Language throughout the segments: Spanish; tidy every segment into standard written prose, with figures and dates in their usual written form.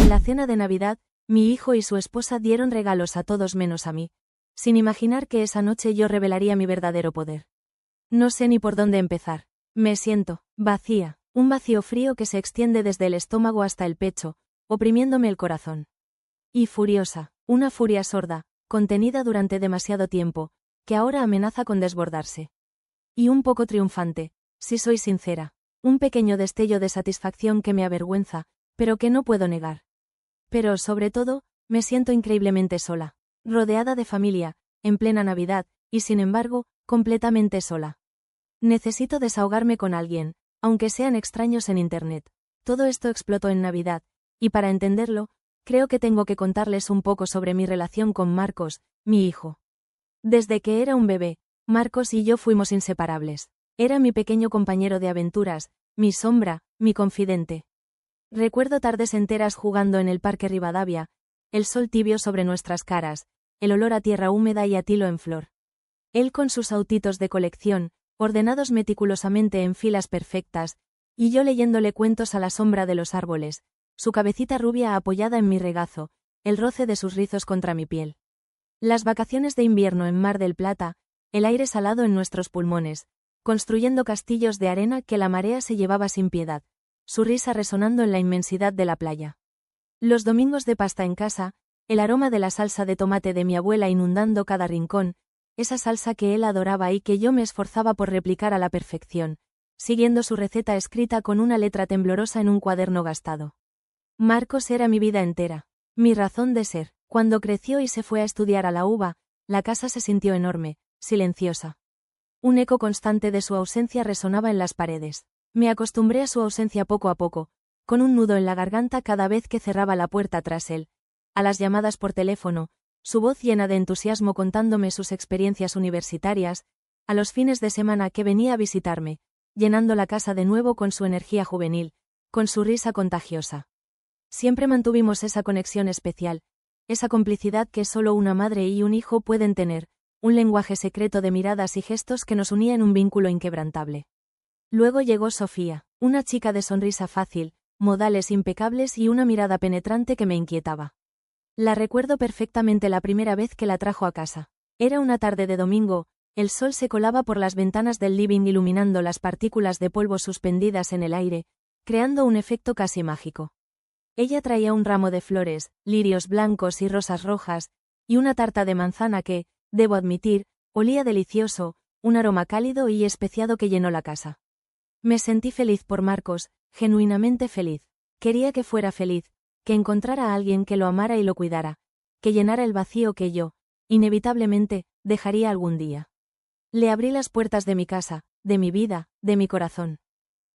En la cena de Navidad, mi hijo y su esposa dieron regalos a todos menos a mí, sin imaginar que esa noche yo revelaría mi verdadero poder. No sé ni por dónde empezar. Me siento vacía, un vacío frío que se extiende desde el estómago hasta el pecho, oprimiéndome el corazón. Y furiosa, una furia sorda, contenida durante demasiado tiempo, que ahora amenaza con desbordarse. Y un poco triunfante, si soy sincera, un pequeño destello de satisfacción que me avergüenza, pero que no puedo negar. Pero sobre todo, me siento increíblemente sola, rodeada de familia, en plena Navidad, y sin embargo, completamente sola. Necesito desahogarme con alguien, aunque sean extraños en Internet. Todo esto explotó en Navidad, y para entenderlo, creo que tengo que contarles un poco sobre mi relación con Marcos, mi hijo. Desde que era un bebé, Marcos y yo fuimos inseparables. Era mi pequeño compañero de aventuras, mi sombra, mi confidente. Recuerdo tardes enteras jugando en el Parque Rivadavia, el sol tibio sobre nuestras caras, el olor a tierra húmeda y a tilo en flor. Él con sus autitos de colección, ordenados meticulosamente en filas perfectas, y yo leyéndole cuentos a la sombra de los árboles, su cabecita rubia apoyada en mi regazo, el roce de sus rizos contra mi piel. Las vacaciones de invierno en Mar del Plata, el aire salado en nuestros pulmones, construyendo castillos de arena que la marea se llevaba sin piedad, su risa resonando en la inmensidad de la playa. Los domingos de pasta en casa, el aroma de la salsa de tomate de mi abuela inundando cada rincón, esa salsa que él adoraba y que yo me esforzaba por replicar a la perfección, siguiendo su receta escrita con una letra temblorosa en un cuaderno gastado. Marcos era mi vida entera, mi razón de ser. Cuando creció y se fue a estudiar a la UBA, la casa se sintió enorme, silenciosa. Un eco constante de su ausencia resonaba en las paredes. Me acostumbré a su ausencia poco a poco, con un nudo en la garganta cada vez que cerraba la puerta tras él, a las llamadas por teléfono, su voz llena de entusiasmo contándome sus experiencias universitarias, a los fines de semana que venía a visitarme, llenando la casa de nuevo con su energía juvenil, con su risa contagiosa. Siempre mantuvimos esa conexión especial, esa complicidad que solo una madre y un hijo pueden tener, un lenguaje secreto de miradas y gestos que nos unía en un vínculo inquebrantable. Luego llegó Sofía, una chica de sonrisa fácil, modales impecables y una mirada penetrante que me inquietaba. La recuerdo perfectamente la primera vez que la trajo a casa. Era una tarde de domingo, el sol se colaba por las ventanas del living iluminando las partículas de polvo suspendidas en el aire, creando un efecto casi mágico. Ella traía un ramo de flores, lirios blancos y rosas rojas, y una tarta de manzana que, debo admitir, olía delicioso, un aroma cálido y especiado que llenó la casa. Me sentí feliz por Marcos, genuinamente feliz. Quería que fuera feliz, que encontrara a alguien que lo amara y lo cuidara, que llenara el vacío que yo, inevitablemente, dejaría algún día. Le abrí las puertas de mi casa, de mi vida, de mi corazón.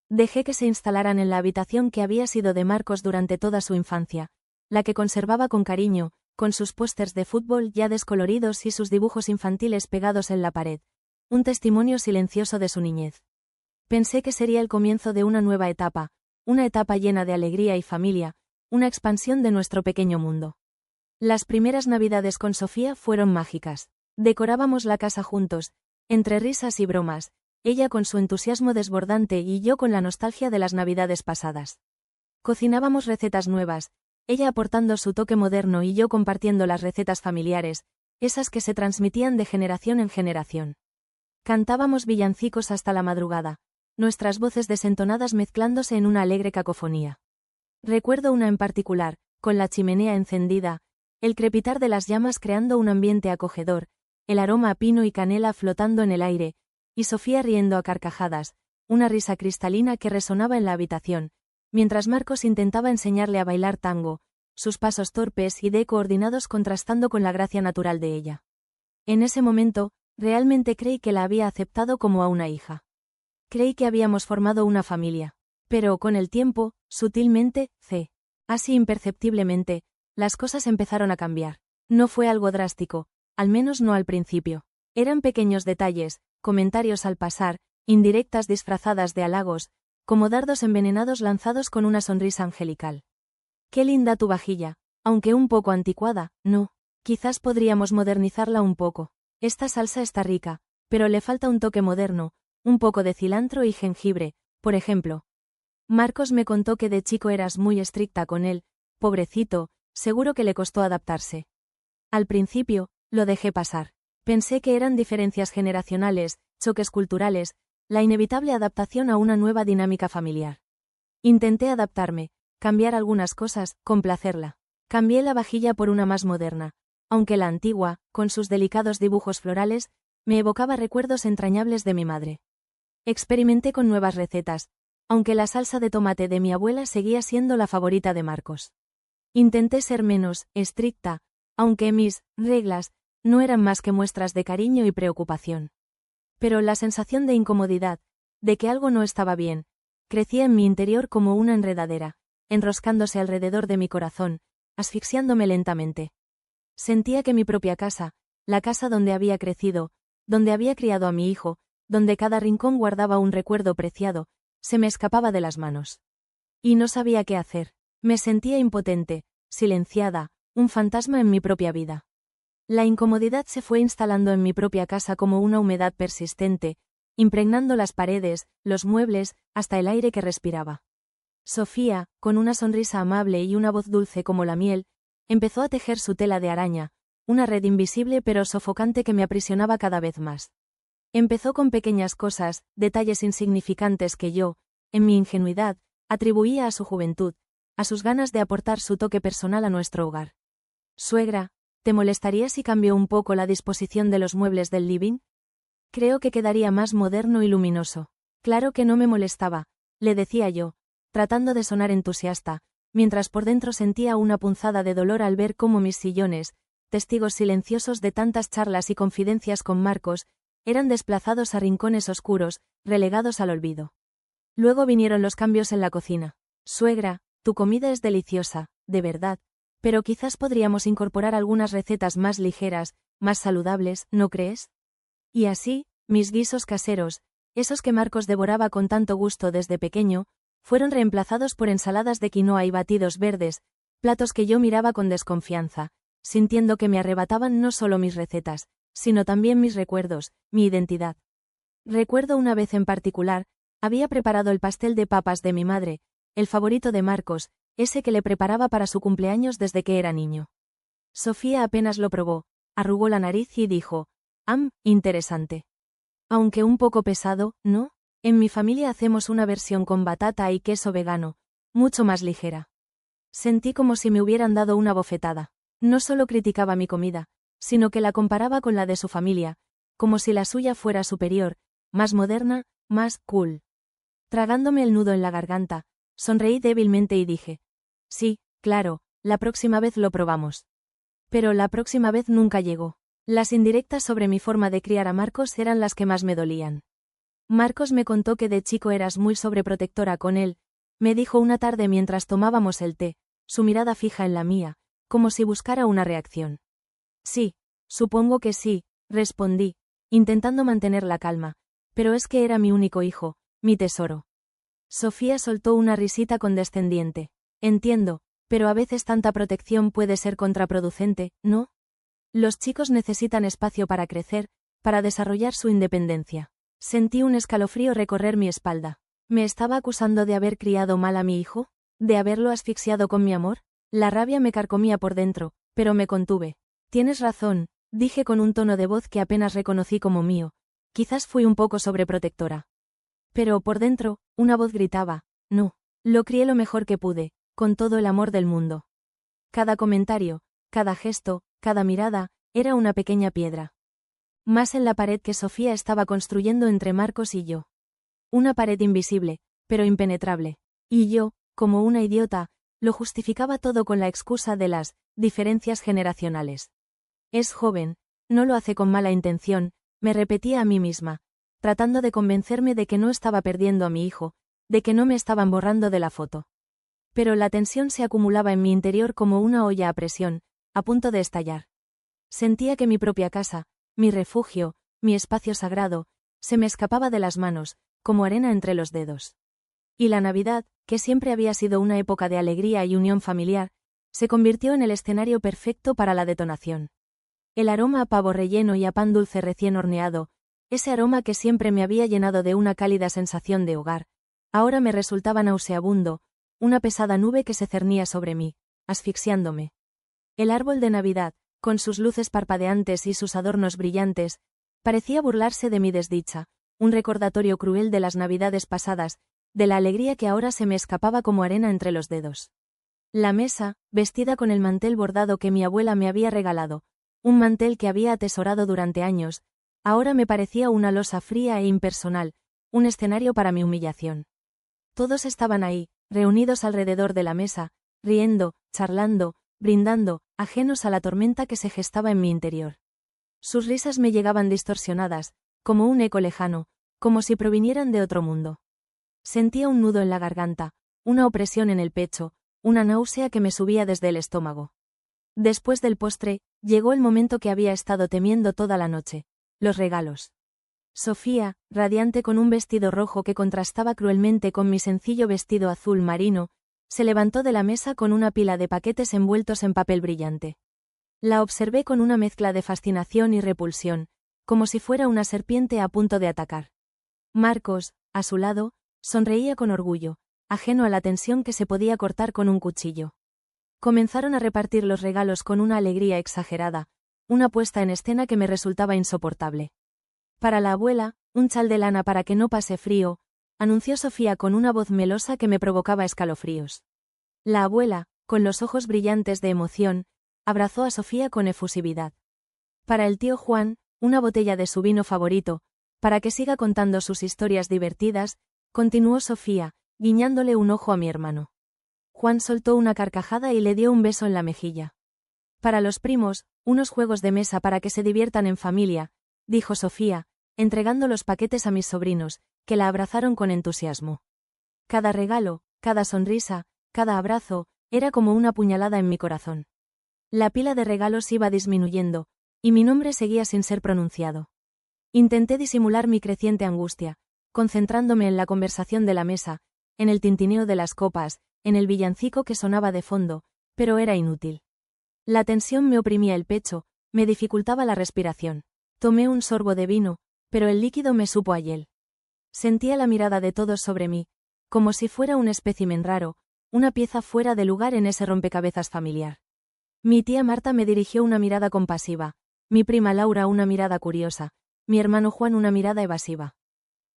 Dejé que se instalaran en la habitación que había sido de Marcos durante toda su infancia, la que conservaba con cariño, con sus pósters de fútbol ya descoloridos y sus dibujos infantiles pegados en la pared, un testimonio silencioso de su niñez. Pensé que sería el comienzo de una nueva etapa, una etapa llena de alegría y familia, una expansión de nuestro pequeño mundo. Las primeras Navidades con Sofía fueron mágicas. Decorábamos la casa juntos, entre risas y bromas, ella con su entusiasmo desbordante y yo con la nostalgia de las Navidades pasadas. Cocinábamos recetas nuevas, ella aportando su toque moderno y yo compartiendo las recetas familiares, esas que se transmitían de generación en generación. Cantábamos villancicos hasta la madrugada, nuestras voces desentonadas mezclándose en una alegre cacofonía. Recuerdo una en particular, con la chimenea encendida, el crepitar de las llamas creando un ambiente acogedor, el aroma a pino y canela flotando en el aire, y Sofía riendo a carcajadas, una risa cristalina que resonaba en la habitación, mientras Marcos intentaba enseñarle a bailar tango, sus pasos torpes y coordinados contrastando con la gracia natural de ella. En ese momento, realmente creí que la había aceptado como a una hija. Creí que habíamos formado una familia. Pero con el tiempo, sutilmente, así imperceptiblemente, las cosas empezaron a cambiar. No fue algo drástico, al menos no al principio. Eran pequeños detalles, comentarios al pasar, indirectas disfrazadas de halagos, como dardos envenenados lanzados con una sonrisa angelical. Qué linda tu vajilla, aunque un poco anticuada, ¿no? Quizás podríamos modernizarla un poco. Esta salsa está rica, pero le falta un toque moderno, un poco de cilantro y jengibre, por ejemplo. Marcos me contó que de chico eras muy estricta con él, pobrecito, seguro que le costó adaptarse. Al principio, lo dejé pasar. Pensé que eran diferencias generacionales, choques culturales, la inevitable adaptación a una nueva dinámica familiar. Intenté adaptarme, cambiar algunas cosas, complacerla. Cambié la vajilla por una más moderna, aunque la antigua, con sus delicados dibujos florales, me evocaba recuerdos entrañables de mi madre. Experimenté con nuevas recetas, aunque la salsa de tomate de mi abuela seguía siendo la favorita de Marcos. Intenté ser menos estricta, aunque mis reglas no eran más que muestras de cariño y preocupación. Pero la sensación de incomodidad, de que algo no estaba bien, crecía en mi interior como una enredadera, enroscándose alrededor de mi corazón, asfixiándome lentamente. Sentía que mi propia casa, la casa donde había crecido, donde había criado a mi hijo, donde cada rincón guardaba un recuerdo preciado, se me escapaba de las manos. Y no sabía qué hacer. Me sentía impotente, silenciada, un fantasma en mi propia vida. La incomodidad se fue instalando en mi propia casa como una humedad persistente, impregnando las paredes, los muebles, hasta el aire que respiraba. Sofía, con una sonrisa amable y una voz dulce como la miel, empezó a tejer su tela de araña, una red invisible pero sofocante que me aprisionaba cada vez más. Empezó con pequeñas cosas, detalles insignificantes que yo, en mi ingenuidad, atribuía a su juventud, a sus ganas de aportar su toque personal a nuestro hogar. Suegra, ¿te molestaría si cambio un poco la disposición de los muebles del living? Creo que quedaría más moderno y luminoso. Claro que no me molestaba, le decía yo, tratando de sonar entusiasta, mientras por dentro sentía una punzada de dolor al ver cómo mis sillones, testigos silenciosos de tantas charlas y confidencias con Marcos, eran desplazados a rincones oscuros, relegados al olvido. Luego vinieron los cambios en la cocina. Suegra, tu comida es deliciosa, de verdad, pero quizás podríamos incorporar algunas recetas más ligeras, más saludables, ¿no crees? Y así, mis guisos caseros, esos que Marcos devoraba con tanto gusto desde pequeño, fueron reemplazados por ensaladas de quinoa y batidos verdes, platos que yo miraba con desconfianza, sintiendo que me arrebataban no solo mis recetas, sino también mis recuerdos, mi identidad. Recuerdo una vez en particular, había preparado el pastel de papas de mi madre, el favorito de Marcos, ese que le preparaba para su cumpleaños desde que era niño. Sofía apenas lo probó, arrugó la nariz y dijo, interesante. Aunque un poco pesado, ¿no? En mi familia hacemos una versión con batata y queso vegano, mucho más ligera. Sentí como si me hubieran dado una bofetada. No solo criticaba mi comida, sino que la comparaba con la de su familia, como si la suya fuera superior, más moderna, más cool. Tragándome el nudo en la garganta, sonreí débilmente y dije, sí, claro, la próxima vez lo probamos. Pero la próxima vez nunca llegó. Las indirectas sobre mi forma de criar a Marcos eran las que más me dolían. Marcos me contó que de chico eras muy sobreprotectora con él, me dijo una tarde mientras tomábamos el té, su mirada fija en la mía, como si buscara una reacción. Sí, supongo que sí, respondí, intentando mantener la calma, pero es que era mi único hijo, mi tesoro. Sofía soltó una risita condescendiente. Entiendo, pero a veces tanta protección puede ser contraproducente, ¿no? Los chicos necesitan espacio para crecer, para desarrollar su independencia. Sentí un escalofrío recorrer mi espalda. ¿Me estaba acusando de haber criado mal a mi hijo? ¿De haberlo asfixiado con mi amor? La rabia me carcomía por dentro, pero me contuve. Tienes razón, dije con un tono de voz que apenas reconocí como mío. Quizás fui un poco sobreprotectora. Pero por dentro, una voz gritaba, no, lo crié lo mejor que pude, con todo el amor del mundo. Cada comentario, cada gesto, cada mirada, era una pequeña piedra. Más en la pared que Sofía estaba construyendo entre Marcos y yo. Una pared invisible, pero impenetrable. Y yo, como una idiota, lo justificaba todo con la excusa de las diferencias generacionales. Es joven, no lo hace con mala intención, me repetía a mí misma, tratando de convencerme de que no estaba perdiendo a mi hijo, de que no me estaban borrando de la foto. Pero la tensión se acumulaba en mi interior como una olla a presión, a punto de estallar. Sentía que mi propia casa, mi refugio, mi espacio sagrado, se me escapaba de las manos, como arena entre los dedos. Y la Navidad, que siempre había sido una época de alegría y unión familiar, se convirtió en el escenario perfecto para la detonación. El aroma a pavo relleno y a pan dulce recién horneado, ese aroma que siempre me había llenado de una cálida sensación de hogar, ahora me resultaba nauseabundo, una pesada nube que se cernía sobre mí, asfixiándome. El árbol de Navidad, con sus luces parpadeantes y sus adornos brillantes, parecía burlarse de mi desdicha, un recordatorio cruel de las Navidades pasadas, de la alegría que ahora se me escapaba como arena entre los dedos. La mesa, vestida con el mantel bordado que mi abuela me había regalado, un mantel que había atesorado durante años, ahora me parecía una losa fría e impersonal, un escenario para mi humillación. Todos estaban ahí, reunidos alrededor de la mesa, riendo, charlando, brindando, ajenos a la tormenta que se gestaba en mi interior. Sus risas me llegaban distorsionadas, como un eco lejano, como si provinieran de otro mundo. Sentía un nudo en la garganta, una opresión en el pecho, una náusea que me subía desde el estómago. Después del postre, llegó el momento que había estado temiendo toda la noche: los regalos. Sofía, radiante con un vestido rojo que contrastaba cruelmente con mi sencillo vestido azul marino, se levantó de la mesa con una pila de paquetes envueltos en papel brillante. La observé con una mezcla de fascinación y repulsión, como si fuera una serpiente a punto de atacar. Marcos, a su lado, sonreía con orgullo, ajeno a la tensión que se podía cortar con un cuchillo. Comenzaron a repartir los regalos con una alegría exagerada, una puesta en escena que me resultaba insoportable. Para la abuela, un chal de lana para que no pase frío, anunció Sofía con una voz melosa que me provocaba escalofríos. La abuela, con los ojos brillantes de emoción, abrazó a Sofía con efusividad. Para el tío Juan, una botella de su vino favorito, para que siga contando sus historias divertidas, continuó Sofía, guiñándole un ojo a mi hermano. Juan soltó una carcajada y le dio un beso en la mejilla. Para los primos, unos juegos de mesa para que se diviertan en familia, dijo Sofía, entregando los paquetes a mis sobrinos, que la abrazaron con entusiasmo. Cada regalo, cada sonrisa, cada abrazo, era como una puñalada en mi corazón. La pila de regalos iba disminuyendo, y mi nombre seguía sin ser pronunciado. Intenté disimular mi creciente angustia, concentrándome en la conversación de la mesa, en el tintineo de las copas, en el villancico que sonaba de fondo, pero era inútil. La tensión me oprimía el pecho, me dificultaba la respiración. Tomé un sorbo de vino, pero el líquido me supo a hiel. Sentía la mirada de todos sobre mí, como si fuera un espécimen raro, una pieza fuera de lugar en ese rompecabezas familiar. Mi tía Marta me dirigió una mirada compasiva, mi prima Laura una mirada curiosa, mi hermano Juan una mirada evasiva.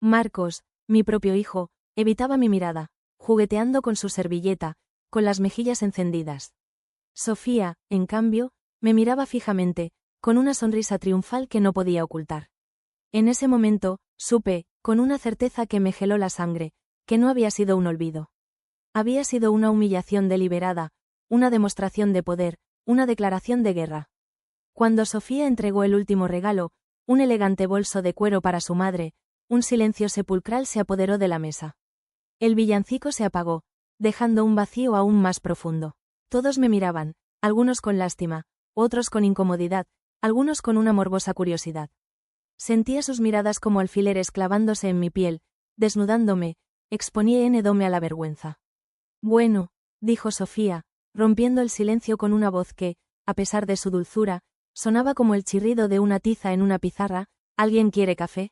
Marcos, mi propio hijo, evitaba mi mirada, jugueteando con su servilleta, con las mejillas encendidas. Sofía, en cambio, me miraba fijamente, con una sonrisa triunfal que no podía ocultar. En ese momento, supe, con una certeza que me geló la sangre, que no había sido un olvido. Había sido una humillación deliberada, una demostración de poder, una declaración de guerra. Cuando Sofía entregó el último regalo, un elegante bolso de cuero para su madre, un silencio sepulcral se apoderó de la mesa. El villancico se apagó, dejando un vacío aún más profundo. Todos me miraban, algunos con lástima, otros con incomodidad, algunos con una morbosa curiosidad. Sentía sus miradas como alfileres clavándose en mi piel, desnudándome, exponiéndome a la vergüenza. Bueno, dijo Sofía, rompiendo el silencio con una voz que, a pesar de su dulzura, sonaba como el chirrido de una tiza en una pizarra. ¿Alguien quiere café?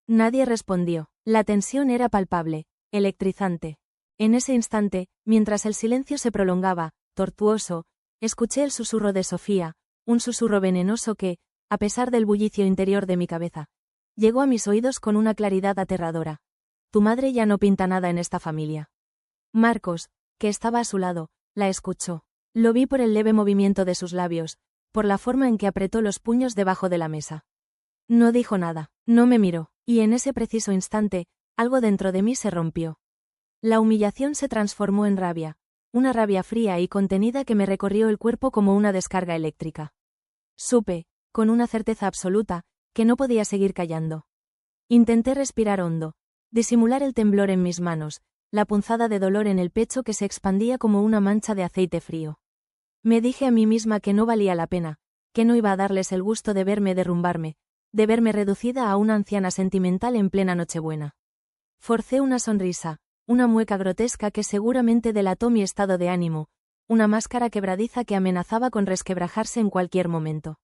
Nadie respondió. La tensión era palpable, electrizante. En ese instante, mientras el silencio se prolongaba, tortuoso, escuché el susurro de Sofía, un susurro venenoso que, a pesar del bullicio interior de mi cabeza, llegó a mis oídos con una claridad aterradora. Tu madre ya no pinta nada en esta familia. Marcos, que estaba a su lado, la escuchó. Lo vi por el leve movimiento de sus labios, por la forma en que apretó los puños debajo de la mesa. No dijo nada, no me miró, y en ese preciso instante, algo dentro de mí se rompió. La humillación se transformó en rabia, una rabia fría y contenida que me recorrió el cuerpo como una descarga eléctrica. Supe, con una certeza absoluta, que no podía seguir callando. Intenté respirar hondo, disimular el temblor en mis manos, la punzada de dolor en el pecho que se expandía como una mancha de aceite frío. Me dije a mí misma que no valía la pena, que no iba a darles el gusto de verme derrumbarme, de verme reducida a una anciana sentimental en plena Nochebuena. Forcé una sonrisa, una mueca grotesca que seguramente delató mi estado de ánimo, una máscara quebradiza que amenazaba con resquebrajarse en cualquier momento.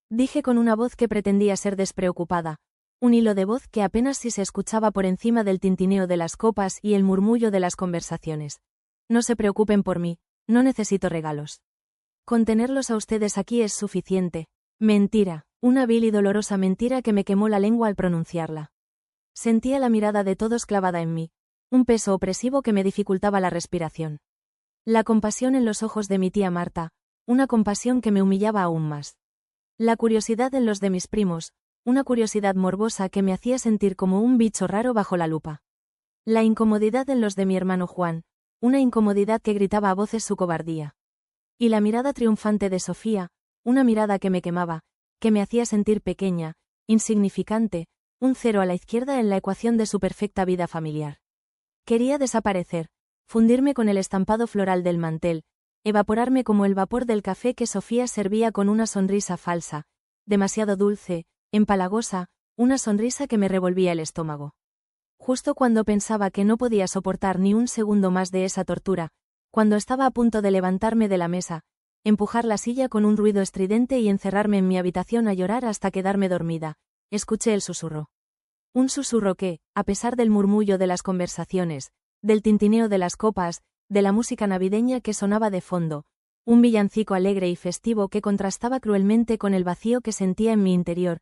Dije con una voz que pretendía ser despreocupada, un hilo de voz que apenas si se escuchaba por encima del tintineo de las copas y el murmullo de las conversaciones. No se preocupen por mí, no necesito regalos. Con tenerlos a ustedes aquí es suficiente. Mentira, una vil y dolorosa mentira que me quemó la lengua al pronunciarla. Sentía la mirada de todos clavada en mí, un peso opresivo que me dificultaba la respiración. La compasión en los ojos de mi tía Marta, una compasión que me humillaba aún más. La curiosidad en los de mis primos, una curiosidad morbosa que me hacía sentir como un bicho raro bajo la lupa. La incomodidad en los de mi hermano Juan, una incomodidad que gritaba a voces su cobardía. Y la mirada triunfante de Sofía, una mirada que me quemaba, que me hacía sentir pequeña, insignificante, un cero a la izquierda en la ecuación de su perfecta vida familiar. Quería desaparecer, fundirme con el estampado floral del mantel, evaporarme como el vapor del café que Sofía servía con una sonrisa falsa, demasiado dulce, empalagosa, una sonrisa que me revolvía el estómago. Justo cuando pensaba que no podía soportar ni un segundo más de esa tortura, cuando estaba a punto de levantarme de la mesa, empujar la silla con un ruido estridente y encerrarme en mi habitación a llorar hasta quedarme dormida, escuché el susurro. Un susurro que, a pesar del murmullo de las conversaciones, del tintineo de las copas, de la música navideña que sonaba de fondo, un villancico alegre y festivo que contrastaba cruelmente con el vacío que sentía en mi interior,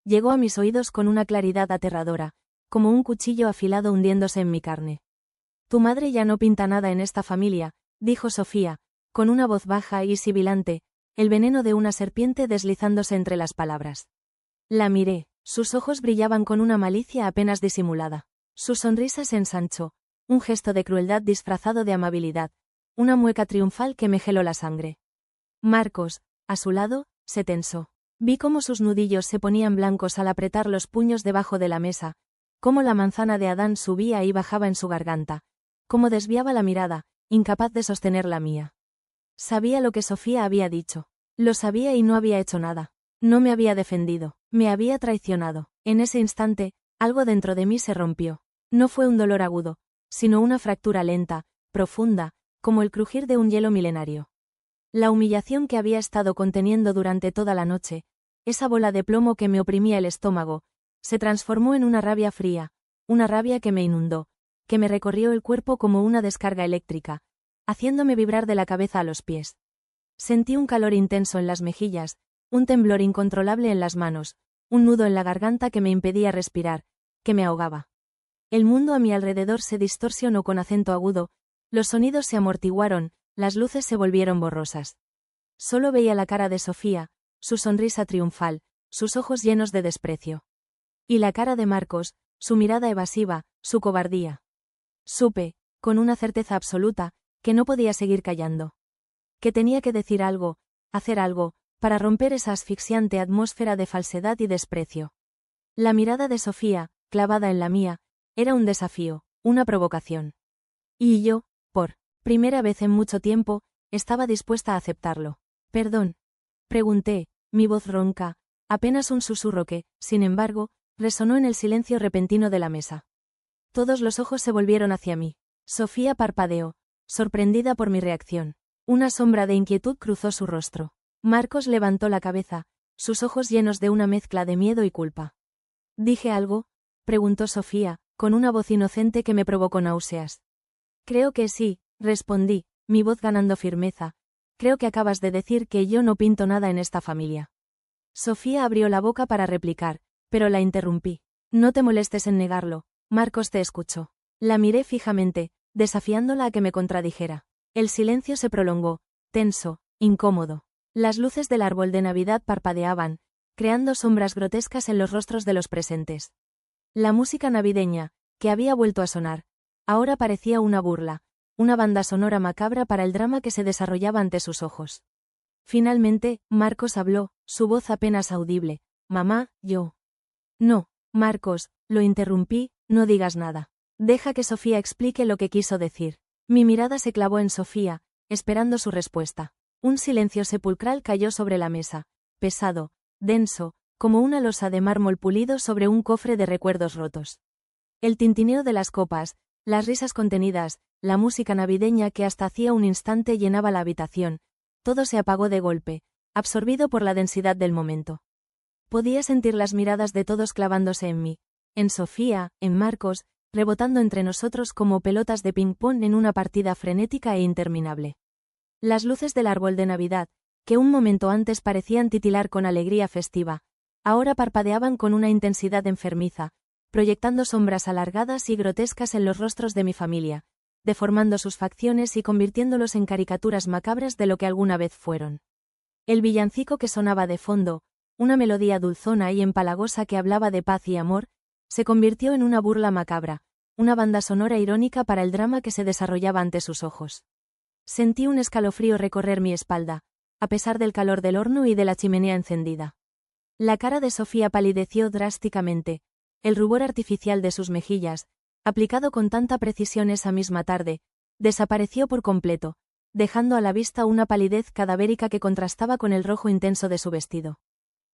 llegó a mis oídos con una claridad aterradora, como un cuchillo afilado hundiéndose en mi carne. Tu madre ya no pinta nada en esta familia, dijo Sofía, con una voz baja y sibilante, el veneno de una serpiente deslizándose entre las palabras. La miré, sus ojos brillaban con una malicia apenas disimulada. Su sonrisa se ensanchó, un gesto de crueldad disfrazado de amabilidad, una mueca triunfal que me heló la sangre. Marcos, a su lado, se tensó. Vi cómo sus nudillos se ponían blancos al apretar los puños debajo de la mesa, cómo la manzana de Adán subía y bajaba en su garganta, cómo desviaba la mirada, incapaz de sostener la mía. Sabía lo que Sofía había dicho. Lo sabía y no había hecho nada. No me había defendido. Me había traicionado. En ese instante, algo dentro de mí se rompió. No fue un dolor agudo, sino una fractura lenta, profunda, como el crujir de un hielo milenario. La humillación que había estado conteniendo durante toda la noche, esa bola de plomo que me oprimía el estómago, se transformó en una rabia fría, una rabia que me inundó, que me recorrió el cuerpo como una descarga eléctrica, haciéndome vibrar de la cabeza a los pies. Sentí un calor intenso en las mejillas, un temblor incontrolable en las manos, un nudo en la garganta que me impedía respirar, que me ahogaba. El mundo a mi alrededor se distorsionó con acento agudo, los sonidos se amortiguaron, las luces se volvieron borrosas. Solo veía la cara de Sofía, su sonrisa triunfal, sus ojos llenos de desprecio. Y la cara de Marcos, su mirada evasiva, su cobardía. Supe, con una certeza absoluta, que no podía seguir callando. Que tenía que decir algo, hacer algo, para romper esa asfixiante atmósfera de falsedad y desprecio. La mirada de Sofía, clavada en la mía, era un desafío, una provocación. Y yo, por primera vez en mucho tiempo, estaba dispuesta a aceptarlo. «Perdón», pregunté, mi voz ronca, apenas un susurro que, sin embargo, resonó en el silencio repentino de la mesa. Todos los ojos se volvieron hacia mí. Sofía parpadeó, sorprendida por mi reacción. Una sombra de inquietud cruzó su rostro. Marcos levantó la cabeza, sus ojos llenos de una mezcla de miedo y culpa. ¿Dije algo?, preguntó Sofía, con una voz inocente que me provocó náuseas. Creo que sí, respondí, mi voz ganando firmeza. Creo que acabas de decir que yo no pinto nada en esta familia. Sofía abrió la boca para replicar, pero la interrumpí. No te molestes en negarlo, Marcos te escuchó. La miré fijamente, desafiándola a que me contradijera. El silencio se prolongó, tenso, incómodo. Las luces del árbol de Navidad parpadeaban, creando sombras grotescas en los rostros de los presentes. La música navideña, que había vuelto a sonar, ahora parecía una burla, una banda sonora macabra para el drama que se desarrollaba ante sus ojos. Finalmente, Marcos habló, su voz apenas audible. «Mamá, yo». «No, Marcos», lo interrumpí, «no digas nada. Deja que Sofía explique lo que quiso decir». Mi mirada se clavó en Sofía, esperando su respuesta. Un silencio sepulcral cayó sobre la mesa, pesado, denso, como una losa de mármol pulido sobre un cofre de recuerdos rotos. El tintineo de las copas, las risas contenidas, la música navideña que hasta hacía un instante llenaba la habitación, todo se apagó de golpe, absorbido por la densidad del momento. Podía sentir las miradas de todos clavándose en mí, en Sofía, en Marcos, rebotando entre nosotros como pelotas de ping-pong en una partida frenética e interminable. Las luces del árbol de Navidad, que un momento antes parecían titilar con alegría festiva, ahora parpadeaban con una intensidad enfermiza, proyectando sombras alargadas y grotescas en los rostros de mi familia, deformando sus facciones y convirtiéndolos en caricaturas macabras de lo que alguna vez fueron. El villancico que sonaba de fondo, una melodía dulzona y empalagosa que hablaba de paz y amor, se convirtió en una burla macabra, una banda sonora irónica para el drama que se desarrollaba ante sus ojos. Sentí un escalofrío recorrer mi espalda, a pesar del calor del horno y de la chimenea encendida. La cara de Sofía palideció drásticamente, el rubor artificial de sus mejillas, aplicado con tanta precisión esa misma tarde, desapareció por completo, dejando a la vista una palidez cadavérica que contrastaba con el rojo intenso de su vestido.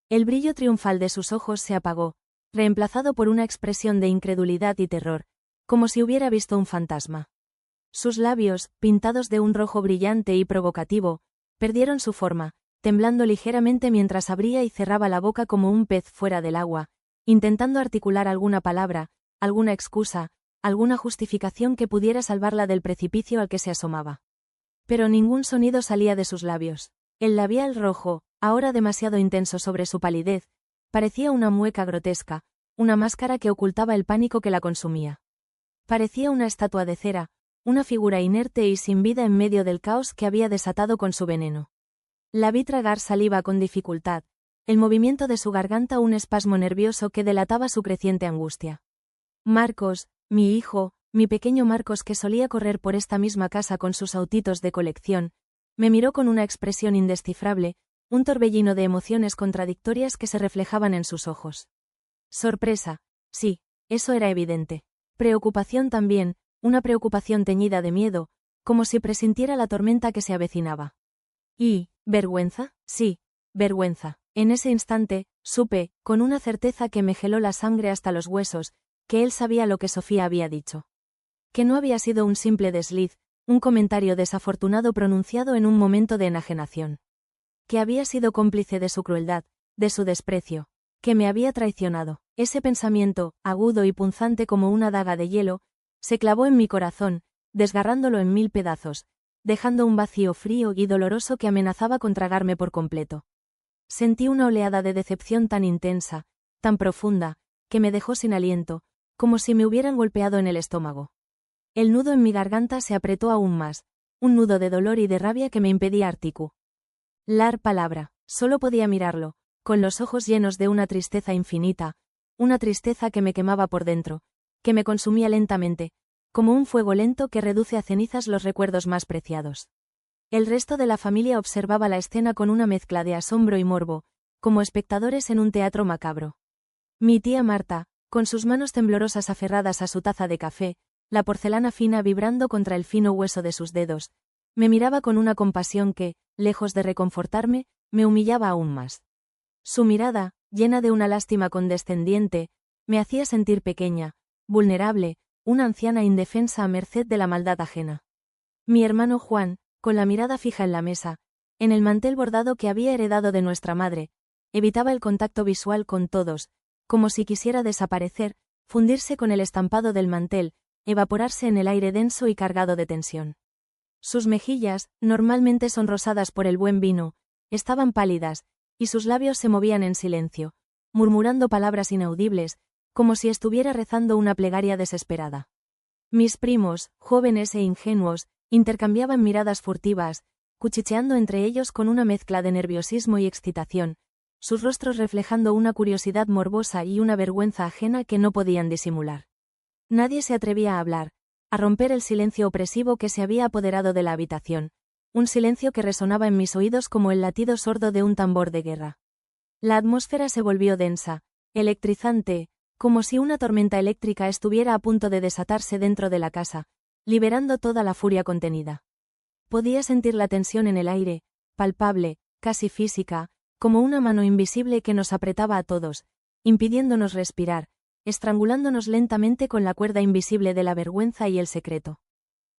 El brillo triunfal de sus ojos se apagó, reemplazado por una expresión de incredulidad y terror, como si hubiera visto un fantasma. Sus labios, pintados de un rojo brillante y provocativo, perdieron su forma, temblando ligeramente mientras abría y cerraba la boca como un pez fuera del agua, intentando articular alguna palabra, alguna excusa, alguna justificación que pudiera salvarla del precipicio al que se asomaba. Pero ningún sonido salía de sus labios. El labial rojo, ahora demasiado intenso sobre su palidez, parecía una mueca grotesca, una máscara que ocultaba el pánico que la consumía. Parecía una estatua de cera, una figura inerte y sin vida en medio del caos que había desatado con su veneno. La vi tragar saliva con dificultad, el movimiento de su garganta un espasmo nervioso que delataba su creciente angustia. Marcos, mi hijo, mi pequeño Marcos que solía correr por esta misma casa con sus autitos de colección, me miró con una expresión indescifrable, un torbellino de emociones contradictorias que se reflejaban en sus ojos. Sorpresa, sí, eso era evidente. Preocupación también, una preocupación teñida de miedo, como si presintiera la tormenta que se avecinaba. Y, ¿vergüenza? Sí, vergüenza. En ese instante, supe, con una certeza que me geló la sangre hasta los huesos, que él sabía lo que Sofía había dicho. Que no había sido un simple desliz, un comentario desafortunado pronunciado en un momento de enajenación. Que había sido cómplice de su crueldad, de su desprecio, que me había traicionado. Ese pensamiento, agudo y punzante como una daga de hielo, se clavó en mi corazón, desgarrándolo en 1000 pedazos, dejando un vacío frío y doloroso que amenazaba con tragarme por completo. Sentí una oleada de decepción tan intensa, tan profunda, que me dejó sin aliento, como si me hubieran golpeado en el estómago. El nudo en mi garganta se apretó aún más, un nudo de dolor y de rabia que me impedía articular palabra. Solo podía mirarlo, con los ojos llenos de una tristeza infinita, una tristeza que me quemaba por dentro, que me consumía lentamente, como un fuego lento que reduce a cenizas los recuerdos más preciados. El resto de la familia observaba la escena con una mezcla de asombro y morbo, como espectadores en un teatro macabro. Mi tía Marta, con sus manos temblorosas aferradas a su taza de café, la porcelana fina vibrando contra el fino hueso de sus dedos, me miraba con una compasión que, lejos de reconfortarme, me humillaba aún más. Su mirada, llena de una lástima condescendiente, me hacía sentir pequeña, vulnerable, una anciana indefensa a merced de la maldad ajena. Mi hermano Juan, con la mirada fija en la mesa, en el mantel bordado que había heredado de nuestra madre, evitaba el contacto visual con todos, como si quisiera desaparecer, fundirse con el estampado del mantel, evaporarse en el aire denso y cargado de tensión. Sus mejillas, normalmente sonrosadas por el buen vino, estaban pálidas, y sus labios se movían en silencio, murmurando palabras inaudibles, como si estuviera rezando una plegaria desesperada. Mis primos, jóvenes e ingenuos, intercambiaban miradas furtivas, cuchicheando entre ellos con una mezcla de nerviosismo y excitación, sus rostros reflejando una curiosidad morbosa y una vergüenza ajena que no podían disimular. Nadie se atrevía a hablar, a romper el silencio opresivo que se había apoderado de la habitación, un silencio que resonaba en mis oídos como el latido sordo de un tambor de guerra. La atmósfera se volvió densa, electrizante, como si una tormenta eléctrica estuviera a punto de desatarse dentro de la casa, liberando toda la furia contenida. Podía sentir la tensión en el aire, palpable, casi física, como una mano invisible que nos apretaba a todos, impidiéndonos respirar, estrangulándonos lentamente con la cuerda invisible de la vergüenza y el secreto.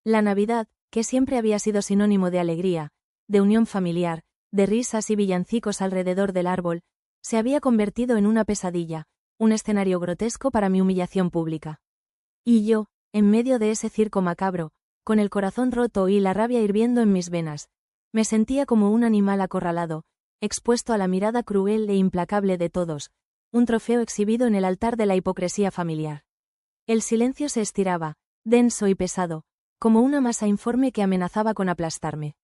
La Navidad, que siempre había sido sinónimo de alegría, de unión familiar, de risas y villancicos alrededor del árbol, se había convertido en una pesadilla, un escenario grotesco para mi humillación pública. Y yo, en medio de ese circo macabro, con el corazón roto y la rabia hirviendo en mis venas, Me sentía como un animal acorralado, expuesto a la mirada cruel e implacable de todos, un trofeo exhibido en el altar de la hipocresía familiar. El silencio se estiraba, denso y pesado, como una masa informe que amenazaba con aplastarme.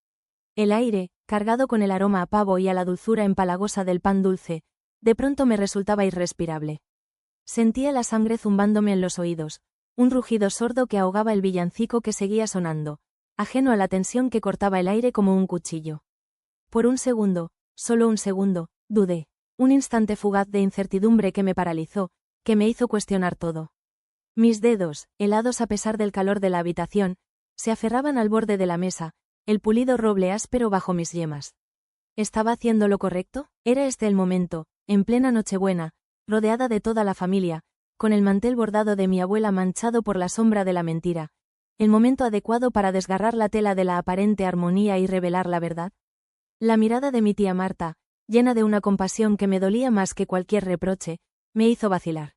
El aire, cargado con el aroma a pavo y a la dulzura empalagosa del pan dulce, de pronto me resultaba irrespirable. Sentía la sangre zumbándome en los oídos, un rugido sordo que ahogaba el villancico que seguía sonando, ajeno a la tensión que cortaba el aire como un cuchillo. Por un segundo, solo un segundo, dudé, un instante fugaz de incertidumbre que me paralizó, que me hizo cuestionar todo. Mis dedos, helados a pesar del calor de la habitación, se aferraban al borde de la mesa, el pulido roble áspero bajo mis yemas. ¿Estaba haciendo lo correcto? Era este el momento, en plena Nochebuena, rodeada de toda la familia, con el mantel bordado de mi abuela manchado por la sombra de la mentira, el momento adecuado para desgarrar la tela de la aparente armonía y revelar la verdad. La mirada de mi tía Marta, llena de una compasión que me dolía más que cualquier reproche, me hizo vacilar.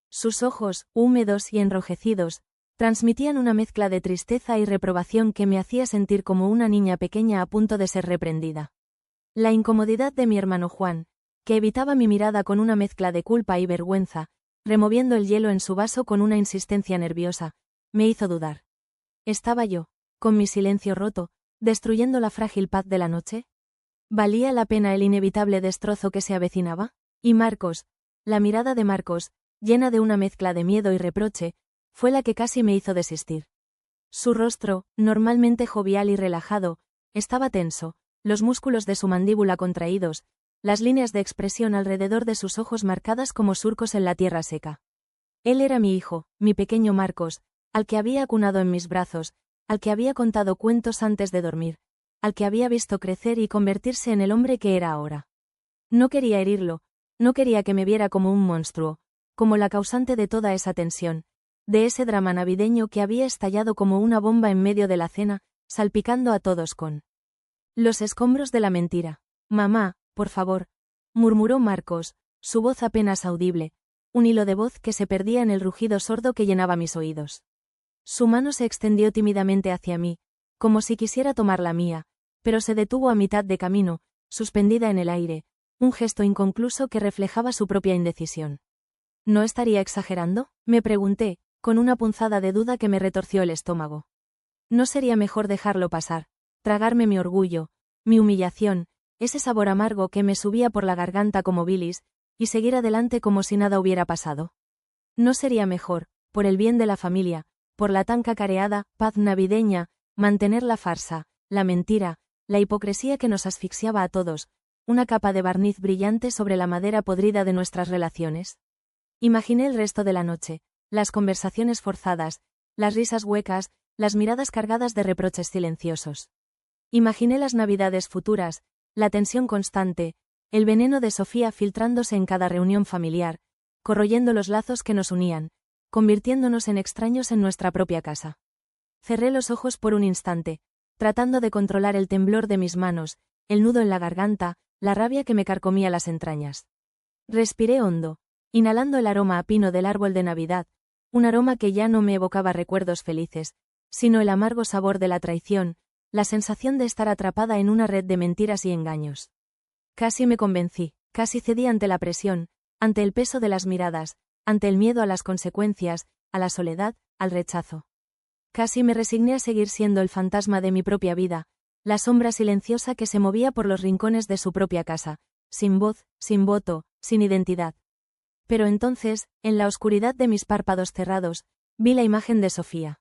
Sus ojos, húmedos y enrojecidos, transmitían una mezcla de tristeza y reprobación que me hacía sentir como una niña pequeña a punto de ser reprendida. La incomodidad de mi hermano Juan, que evitaba mi mirada con una mezcla de culpa y vergüenza, removiendo el hielo en su vaso con una insistencia nerviosa, me hizo dudar. ¿Estaba yo, con mi silencio roto, destruyendo la frágil paz de la noche? ¿Valía la pena el inevitable destrozo que se avecinaba? Y Marcos, la mirada de Marcos, llena de una mezcla de miedo y reproche, fue la que casi me hizo desistir. Su rostro, normalmente jovial y relajado, estaba tenso, los músculos de su mandíbula contraídos, las líneas de expresión alrededor de sus ojos marcadas como surcos en la tierra seca. Él era mi hijo, mi pequeño Marcos, al que había acunado en mis brazos, al que había contado cuentos antes de dormir, al que había visto crecer y convertirse en el hombre que era ahora. No quería herirlo, no quería que me viera como un monstruo, como la causante de toda esa tensión, de ese drama navideño que había estallado como una bomba en medio de la cena, salpicando a todos con los escombros de la mentira. Mamá, por favor, murmuró Marcos, su voz apenas audible, un hilo de voz que se perdía en el rugido sordo que llenaba mis oídos. Su mano se extendió tímidamente hacia mí, como si quisiera tomar la mía, pero se detuvo a mitad de camino, suspendida en el aire, un gesto inconcluso que reflejaba su propia indecisión. ¿No estaría exagerando?, me pregunté, con una punzada de duda que me retorció el estómago. ¿No sería mejor dejarlo pasar, tragarme mi orgullo, mi humillación, ese sabor amargo que me subía por la garganta como bilis, y seguir adelante como si nada hubiera pasado? ¿No sería mejor, por el bien de la familia, por la tan cacareada paz navideña, mantener la farsa, la mentira, la hipocresía que nos asfixiaba a todos, una capa de barniz brillante sobre la madera podrida de nuestras relaciones? Imaginé el resto de la noche, las conversaciones forzadas, las risas huecas, las miradas cargadas de reproches silenciosos. Imaginé las navidades futuras, la tensión constante, el veneno de Sofía filtrándose en cada reunión familiar, corroyendo los lazos que nos unían, convirtiéndonos en extraños en nuestra propia casa. Cerré los ojos por un instante, tratando de controlar el temblor de mis manos, el nudo en la garganta, la rabia que me carcomía las entrañas. Respiré hondo, inhalando el aroma a pino del árbol de Navidad, un aroma que ya no me evocaba recuerdos felices, sino el amargo sabor de la traición, la sensación de estar atrapada en una red de mentiras y engaños. Casi me convencí, casi cedí ante la presión, ante el peso de las miradas, ante el miedo a las consecuencias, a la soledad, al rechazo. Casi me resigné a seguir siendo el fantasma de mi propia vida, la sombra silenciosa que se movía por los rincones de su propia casa, sin voz, sin voto, sin identidad. Pero entonces, en la oscuridad de mis párpados cerrados, vi la imagen de Sofía.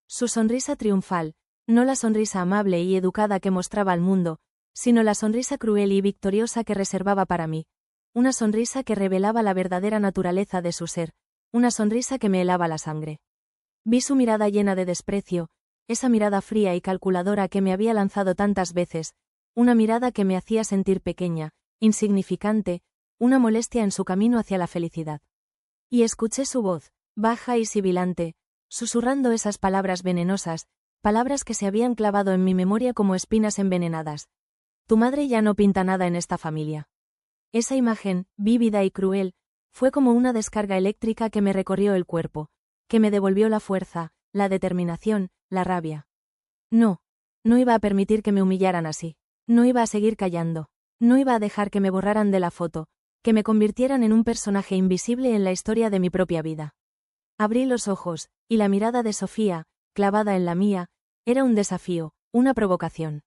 Su sonrisa triunfal, no la sonrisa amable y educada que mostraba al mundo, sino la sonrisa cruel y victoriosa que reservaba para mí, una sonrisa que revelaba la verdadera naturaleza de su ser, una sonrisa que me helaba la sangre. Vi su mirada llena de desprecio, esa mirada fría y calculadora que me había lanzado tantas veces, una mirada que me hacía sentir pequeña, insignificante, una molestia en su camino hacia la felicidad. Y escuché su voz, baja y sibilante, susurrando esas palabras venenosas, palabras que se habían clavado en mi memoria como espinas envenenadas. Tu madre ya no pinta nada en esta familia. Esa imagen, vívida y cruel, fue como una descarga eléctrica que me recorrió el cuerpo, que me devolvió la fuerza, la determinación, la rabia. No iba a permitir que me humillaran así. No iba a seguir callando. No iba a dejar que me borraran de la foto, que me convirtieran en un personaje invisible en la historia de mi propia vida. Abrí los ojos, y la mirada de Sofía, clavada en la mía, era un desafío, una provocación.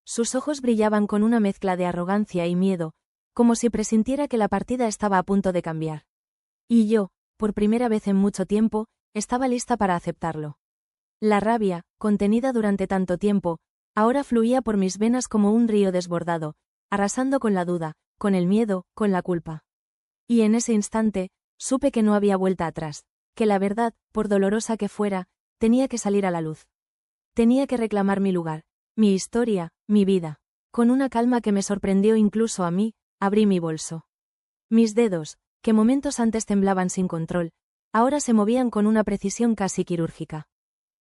Sus ojos brillaban con una mezcla de arrogancia y miedo, como si presintiera que la partida estaba a punto de cambiar. Y yo, por primera vez en mucho tiempo, estaba lista para aceptarlo. La rabia, contenida durante tanto tiempo, ahora fluía por mis venas como un río desbordado, arrasando con la duda, con el miedo, con la culpa. Y en ese instante, supe que no había vuelta atrás, que la verdad, por dolorosa que fuera, tenía que salir a la luz. Tenía que reclamar mi lugar, mi historia, mi vida. Con una calma que me sorprendió incluso a mí, abrí mi bolso. Mis dedos, que momentos antes temblaban sin control, ahora se movían con una precisión casi quirúrgica.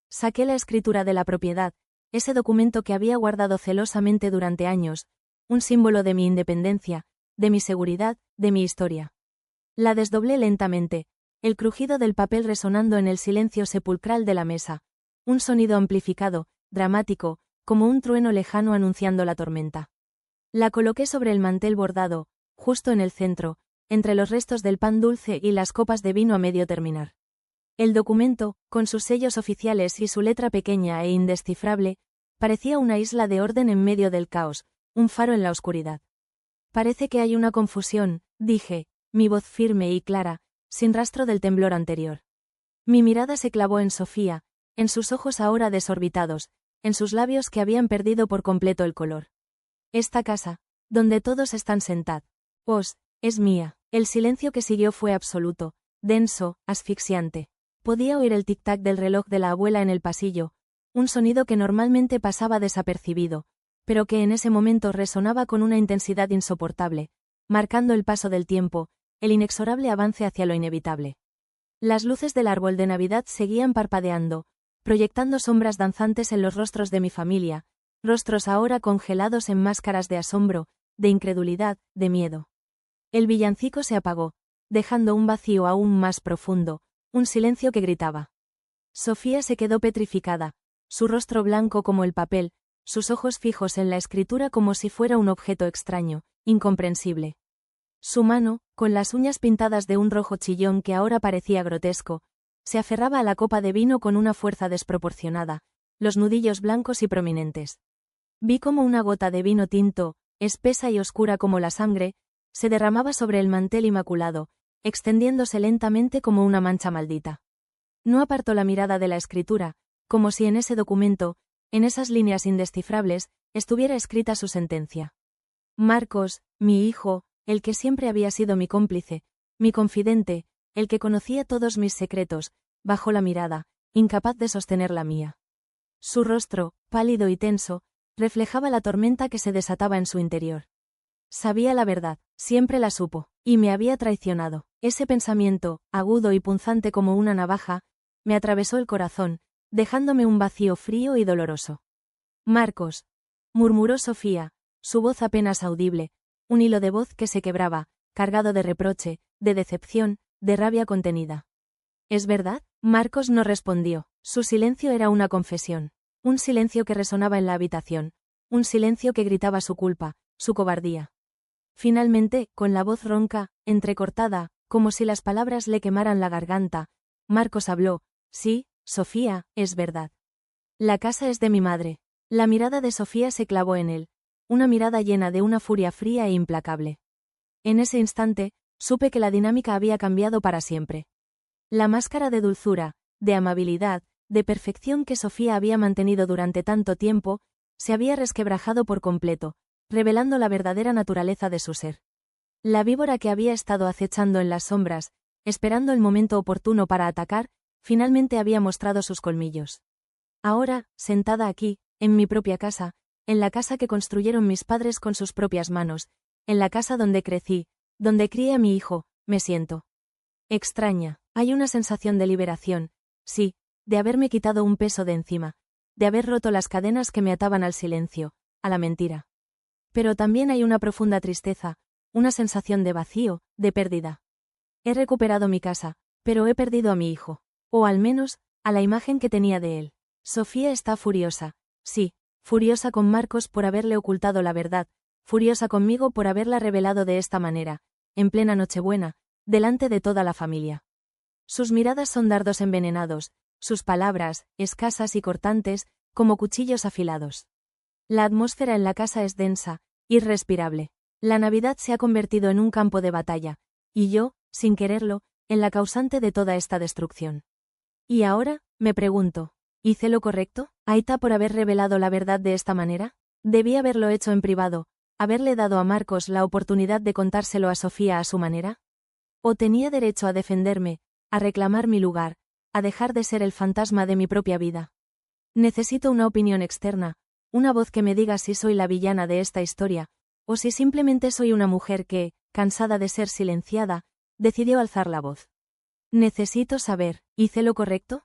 Saqué la escritura de la propiedad, ese documento que había guardado celosamente durante años, un símbolo de mi independencia, de mi seguridad, de mi historia. La desdoblé lentamente, el crujido del papel resonando en el silencio sepulcral de la mesa, un sonido amplificado, dramático, como un trueno lejano anunciando la tormenta. La coloqué sobre el mantel bordado, justo en el centro, entre los restos del pan dulce y las copas de vino a medio terminar. El documento, con sus sellos oficiales y su letra pequeña e indescifrable, parecía una isla de orden en medio del caos, un faro en la oscuridad. Parece que hay una confusión, dije, mi voz firme y clara, sin rastro del temblor anterior. Mi mirada se clavó en Sofía, en sus ojos ahora desorbitados, en sus labios que habían perdido por completo el color. Esta casa, donde todos están sentados, es mía. El silencio que siguió fue absoluto, denso, asfixiante. Podía oír el tic-tac del reloj de la abuela en el pasillo, un sonido que normalmente pasaba desapercibido, pero que en ese momento resonaba con una intensidad insoportable, marcando el paso del tiempo, el inexorable avance hacia lo inevitable. Las luces del árbol de Navidad seguían parpadeando, proyectando sombras danzantes en los rostros de mi familia, rostros ahora congelados en máscaras de asombro, de incredulidad, de miedo. El villancico se apagó, dejando un vacío aún más profundo, un silencio que gritaba. Sofía se quedó petrificada, su rostro blanco como el papel, sus ojos fijos en la escritura como si fuera un objeto extraño, incomprensible. Su mano, con las uñas pintadas de un rojo chillón que ahora parecía grotesco, se aferraba a la copa de vino con una fuerza desproporcionada, los nudillos blancos y prominentes. Vi como una gota de vino tinto, espesa y oscura como la sangre, se derramaba sobre el mantel inmaculado, extendiéndose lentamente como una mancha maldita. No apartó la mirada de la escritura, como si en ese documento, en esas líneas indescifrables, estuviera escrita su sentencia. Marcos, mi hijo, el que siempre había sido mi cómplice, mi confidente, el que conocía todos mis secretos, bajó la mirada, incapaz de sostener la mía. Su rostro, pálido y tenso, reflejaba la tormenta que se desataba en su interior. Sabía la verdad, siempre la supo, y me había traicionado. Ese pensamiento, agudo y punzante como una navaja, me atravesó el corazón, dejándome un vacío frío y doloroso. Marcos, murmuró Sofía, su voz apenas audible, un hilo de voz que se quebraba, cargado de reproche, de decepción, de rabia contenida. ¿Es verdad? Marcos no respondió, su silencio era una confesión, un silencio que resonaba en la habitación, un silencio que gritaba su culpa, su cobardía. Finalmente, con la voz ronca, entrecortada, como si las palabras le quemaran la garganta, Marcos habló: sí, Sofía, es verdad. La casa es de mi madre. La mirada de Sofía se clavó en él, una mirada llena de una furia fría e implacable. En ese instante, supe que la dinámica había cambiado para siempre. La máscara de dulzura, de amabilidad, de perfección que Sofía había mantenido durante tanto tiempo, se había resquebrajado por completo, revelando la verdadera naturaleza de su ser. La víbora que había estado acechando en las sombras, esperando el momento oportuno para atacar, finalmente había mostrado sus colmillos. Ahora, sentada aquí, en mi propia casa, en la casa que construyeron mis padres con sus propias manos, en la casa donde crecí, donde crié a mi hijo, me siento extraña. Hay una sensación de liberación, sí, de haberme quitado un peso de encima, de haber roto las cadenas que me ataban al silencio, a la mentira. Pero también hay una profunda tristeza, una sensación de vacío, de pérdida. He recuperado mi casa, pero he perdido a mi hijo, o al menos, a la imagen que tenía de él. Sofía está furiosa, sí, furiosa con Marcos por haberle ocultado la verdad, furiosa conmigo por haberla revelado de esta manera, en plena Nochebuena, delante de toda la familia. Sus miradas son dardos envenenados, sus palabras, escasas y cortantes, como cuchillos afilados. La atmósfera en la casa es densa, irrespirable. La Navidad se ha convertido en un campo de batalla, y yo, sin quererlo, en la causante de toda esta destrucción. Y ahora, me pregunto, ¿hice lo correcto, Aita, por haber revelado la verdad de esta manera? ¿Debí haberlo hecho en privado, haberle dado a Marcos la oportunidad de contárselo a Sofía a su manera? ¿O tenía derecho a defenderme, a reclamar mi lugar, a dejar de ser el fantasma de mi propia vida? Necesito una opinión externa, una voz que me diga si soy la villana de esta historia, o si simplemente soy una mujer que, cansada de ser silenciada, decidió alzar la voz. Necesito saber, ¿hice lo correcto?